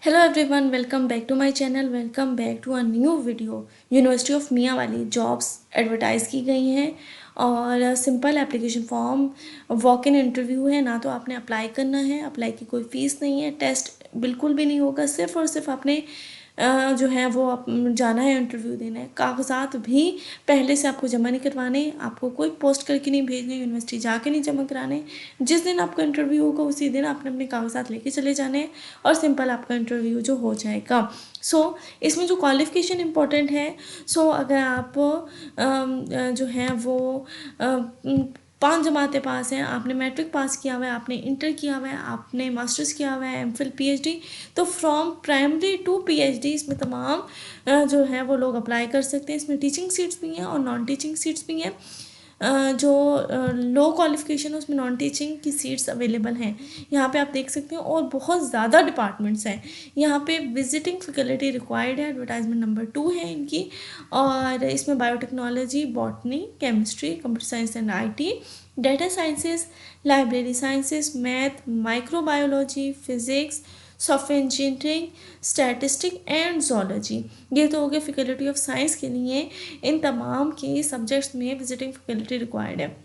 Hello everyone, welcome back to my channel. Welcome back to a new video. University of Mianwali jobs advertised की गई हैं और simple application form walk in interview है। ना तो आपने अप्लाई करना है, अप्लाई की कोई फ़ीस नहीं है, टेस्ट बिल्कुल भी नहीं होगा। सिर्फ़ और सिर्फ आपने जो है वो जाना है, इंटरव्यू देना है। कागजात भी पहले से आपको जमा नहीं करवाने, आपको कोई पोस्ट करके नहीं भेजने, यूनिवर्सिटी जाके नहीं जमा कराने। जिस दिन आपका इंटरव्यू होगा उसी दिन आपने अपने कागजात लेके चले जाने हैं और सिंपल आपका इंटरव्यू जो हो जाएगा। इसमें जो क्वालिफ़िकेशन इम्पोर्टेंट है, अगर आप जो है वो 5 जमातें पास हैं, आपने मैट्रिक पास किया हुआ है, आपने इंटर किया हुआ है, आपने मास्टर्स किया हुआ है, एमफिल पीएचडी, तो फ्रॉम प्राइमरी टू पीएचडी इसमें तमाम जो है वो लोग अप्लाई कर सकते हैं। इसमें टीचिंग सीट्स भी हैं और नॉन टीचिंग सीट्स भी हैं। जो लो क्वालिफिकेशन है उसमें नॉन टीचिंग की सीट्स अवेलेबल हैं। यहाँ पे आप देख सकते हैं और बहुत ज़्यादा डिपार्टमेंट्स हैं। यहाँ पे विजिटिंग फैकल्टी रिक्वायर्ड है, एडवर्टाइजमेंट नंबर 2 है इनकी। और इसमें biotechnology, botany, chemistry, computer science and IT, data sciences, library sciences, math, microbiology, physics, software engineering, statistic and zoology. ये तो हो गया फैकल्टी ऑफ साइंस के लिए। इन तमाम के सब्जेक्ट्स में विजिटिंग फैकल्टी रिक्वायर्ड है।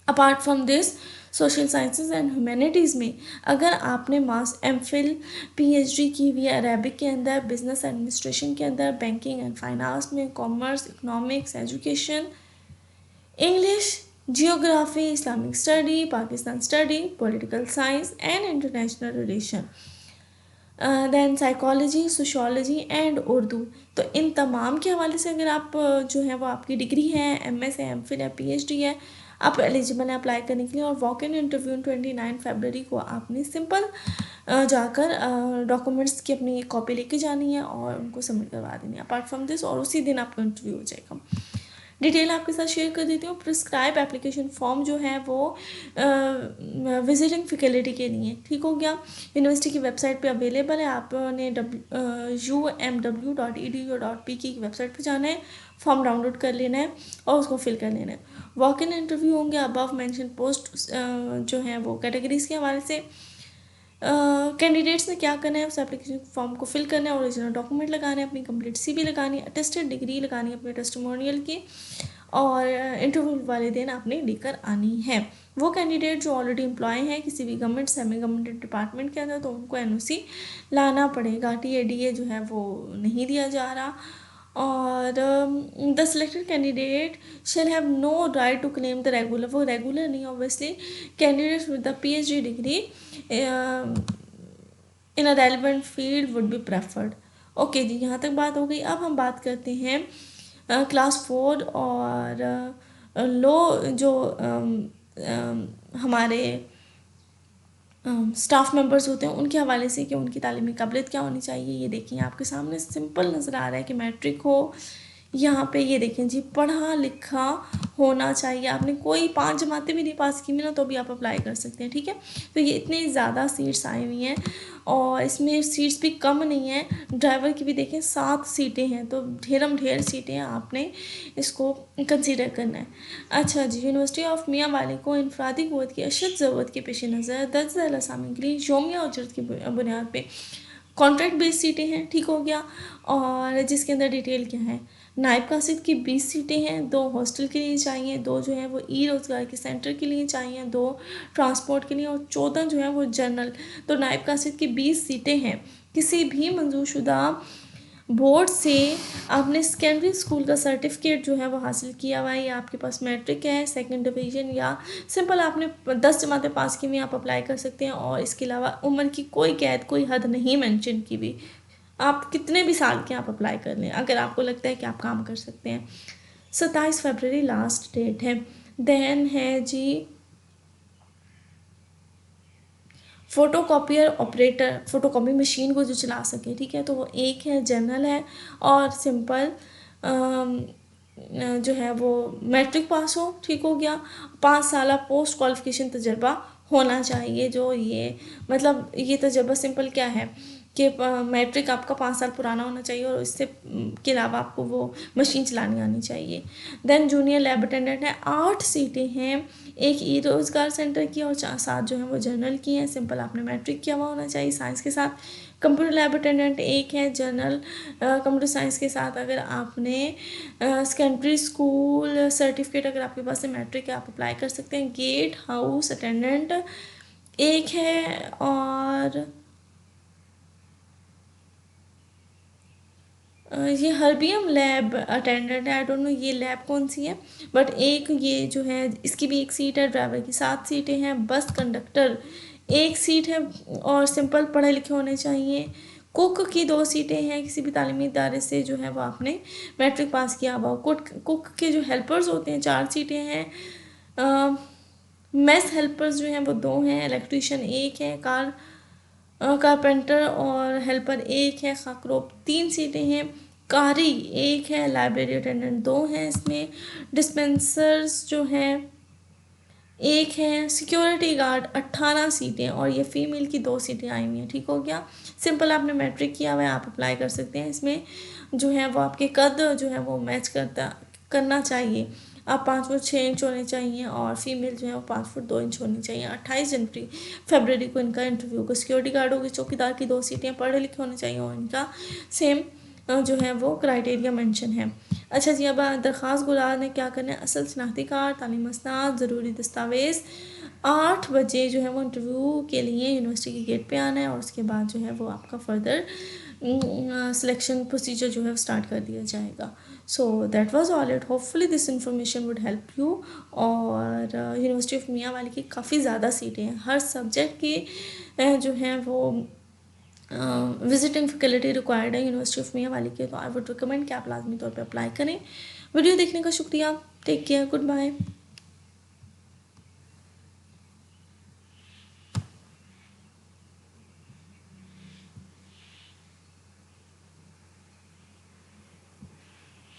Apart from this, social sciences and humanities में अगर आपने एमफिल पीएचडी की हुई है अरेबिक के अंदर, बिजनेस एडमिनिस्ट्रेशन के अंदर, बैंकिंग एंड फाइनेंस में, commerce, economics, education, English, geography, Islamic study, Pakistan study, political science and international relation, then psychology, sociology and Urdu. तो इन तमाम के हवाले से अगर आप जो है वो आपकी डिग्री है, एमएस है, एमफिल है, पीएचडी है, आप एलिजिबल हैं अप्लाई करने के लिए। और वॉक इन इंटरव्यू 29 फरवरी को आपने सिंपल जाकर डॉक्यूमेंट्स की अपनी एक कॉपी लेके जानी है और उनको सबमिट करवा देनी है। अपार्ट फ्रॉम दिस, और उसी दिन आपका इंटरव्यू हो जाएगा। डिटेल आपके साथ शेयर कर देती हूँ। प्रिस्क्राइब एप्लीकेशन फॉर्म जो है वो विजिटिंग फैकल्टी के लिए, ठीक हो गया, यूनिवर्सिटी की वेबसाइट पे अवेलेबल है। आपने umw.edu.pk की वेबसाइट पे जाना है, फॉर्म डाउनलोड कर लेना है और उसको फिल कर लेना है। वॉक इन इंटरव्यू होंगे अबव मेंशन पोस्ट जो है वो कैटेगरीज के हवाले से। कैंडिडेट्स ने क्या करना है, उस एप्लीकेशन फॉर्म को फिल करना है, ओरिजिनल डॉक्यूमेंट लगाने हैं, अपनी कंप्लीट सीवी लगानी है, अटेस्टेड डिग्री लगानी है अपने टेस्टिमोनियल की, और इंटरव्यू वाले दिन आपने लेकर आनी है। वो कैंडिडेट जो ऑलरेडी एम्प्लॉय हैं किसी भी गवर्नमेंट सेमी गवर्नमेंट डिपार्टमेंट के अंदर, तो उनको एनओसी लाना पड़ेगा। टीएडीए जो है वो नहीं दिया जा रहा। और the selected candidate shall have no right to claim the regular, वो रेगुलर नहीं obviously, candidate with the PhD degree in a relevant field would be preferred. Okay जी, यहाँ तक बात हो गई। अब हम बात करते हैं क्लास 4 और लो जो हमारे स्टाफ मेंबर्स होते हैं उनके हवाले से कि उनकी तालीमी काबिलियत क्या होनी चाहिए। ये देखिए आपके सामने सिंपल नज़र आ रहा है कि मैट्रिक हो। यहाँ पे ये देखें जी, पढ़ा लिखा होना चाहिए। आपने कोई 5 जमातें भी नहीं पास की ना तो भी आप अप्लाई कर सकते हैं, ठीक है। तो ये इतनी ज़्यादा सीट्स आई हुई हैं और इसमें सीट्स भी कम नहीं है। ड्राइवर की भी देखें 7 सीटें हैं, तो ढेरम ढेर सीटें हैं, आपने इसको कंसीडर करना है। अच्छा जी, यूनिवर्सिटी ऑफ मियां वाले को इनफरादी क़ुव्वत की अशद ज़रूरत के पेश नज़र 10,000 असामी के लिए योमिया उजरत की बुनियाद पर कॉन्ट्रैक्ट बेस्ड सीटें हैं, ठीक हो गया। और जिसके अंदर डिटेल क्या है, नायब कासिद की 20 सीटें हैं, 2 हॉस्टल के लिए चाहिए, 2 जो है वो ई रोज़गार के सेंटर के लिए चाहिए, 2 ट्रांसपोर्ट के लिए और 14 जो है वो जनरल। तो नायब कासिद की 20 सीटें हैं। किसी भी मंजूरशुदा बोर्ड से आपने सेकेंडरी स्कूल का सर्टिफिकेट जो है वो हासिल किया हुआ है, या आपके पास मैट्रिक है, सेकंड डिवीज़न, या सिंपल आपने 10 जमातें पास की हुई, आप अप्लाई कर सकते हैं। और इसके अलावा उम्र की कोई कैद, कोई हद नहीं मेंशन की हुई। आप कितने भी साल के आप अप्लाई कर लें अगर आपको लगता है कि आप काम कर सकते हैं। 27 फरवरी लास्ट डेट है। देन है जी photocopier operator, photocopy machine को जो चला सके, ठीक है, तो वो एक है, जनरल है और सिंपल जो है वो मैट्रिक पास हो, ठीक हो गया। 5 साल पोस्ट क्वालिफिकेशन तजर्बा होना चाहिए। जो ये मतलब ये तजर्बा सिंपल क्या है कि मैट्रिक आपका 5 साल पुराना होना चाहिए और इससे के अलावा आपको वो मशीन चलानी आनी चाहिए। देन जूनियर लैब अटेंडेंट है, 8 सीटें हैं, एक ई रोज़गार सेंटर की और 7 जो है वो जनरल की हैं। सिंपल आपने मैट्रिक किया हुआ होना चाहिए साइंस के साथ। कंप्यूटर लैब अटेंडेंट एक है, जनरल कंप्यूटर साइंस के साथ अगर आपने सेकेंडरी स्कूल सर्टिफिकेट अगर आपके पास है मैट्रिक है, आप अप्लाई कर सकते हैं। गेट हाउस अटेंडेंट एक है, और ये हर्बियम लैब अटेंडेंट है। आई डोंट नो ये लैब कौन सी है, बट एक ये जो है इसकी भी एक सीट है। ड्राइवर की 7 सीटें हैं। बस कंडक्टर एक सीट है और सिंपल पढ़े लिखे होने चाहिए। कुक की 2 सीटें हैं, किसी भी तालीमी इदारे से जो है वो आपने मैट्रिक पास किया हुआ। कुक के जो हेल्पर्स होते हैं 4 सीटें हैं। मेस हेल्पर्स जो हैं वो 2 हैं। इलेक्ट्रीशियन एक है। कारपेंटर और हेल्पर एक है। खाकरोब 3 सीटें हैं। कारी एक है। लाइब्रेरी अटेंडेंट 2 हैं इसमें। डिस्पेंसर्स जो हैं एक है। सिक्योरिटी गार्ड 18 सीटें, और ये फीमेल की 2 सीटें आई हुई हैं। ठीक हो गया। सिंपल आपने मैट्रिक किया हुआ है, आप अप्लाई कर सकते हैं। इसमें जो है वो आपके कद जो है वो मैच करना चाहिए। आप 5 फुट 6 इंच होने चाहिए और फीमेल जो है वो 5 फुट 2 इंच होनी चाहिए। 28 जनवरी फरवरी को इनका इंटरव्यू होगा। सिक्योरिटी गार्ड होगी, चौकीदार की 2 सीटें, पढ़े लिखे होने चाहिए और इनका सेम जो है वो क्राइटेरिया मेंशन है। अच्छा जी, अब दरख्वास्त गुजार ने क्या करना है, असल शनाख्ती कार्ड, तालीम असनाद, ज़रूरी दस्तावेज़। 8 बजे जो है वो इंटरव्यू के लिए यूनिवर्सिटी के गेट पे आना है और उसके बाद जो है वो आपका फर्दर सिलेक्शन प्रोसीजर जो है स्टार्ट कर दिया जाएगा। So that was all it. Hopefully this information would help you. और यूनिवर्सिटी ऑफ मियाँ वाली की काफ़ी ज़्यादा सीटें हैं, हर सब्जेक्ट की जो हैं वो विजिटिंग फैकल्टी रिक्वायर्ड है यूनिवर्सिटी ऑफ मियाँ वाली के। तो आई वुड रिकमेंड कि आप लाजमी तौर पे अप्लाई करें। वीडियो देखने का शुक्रिया। Take care, good bye.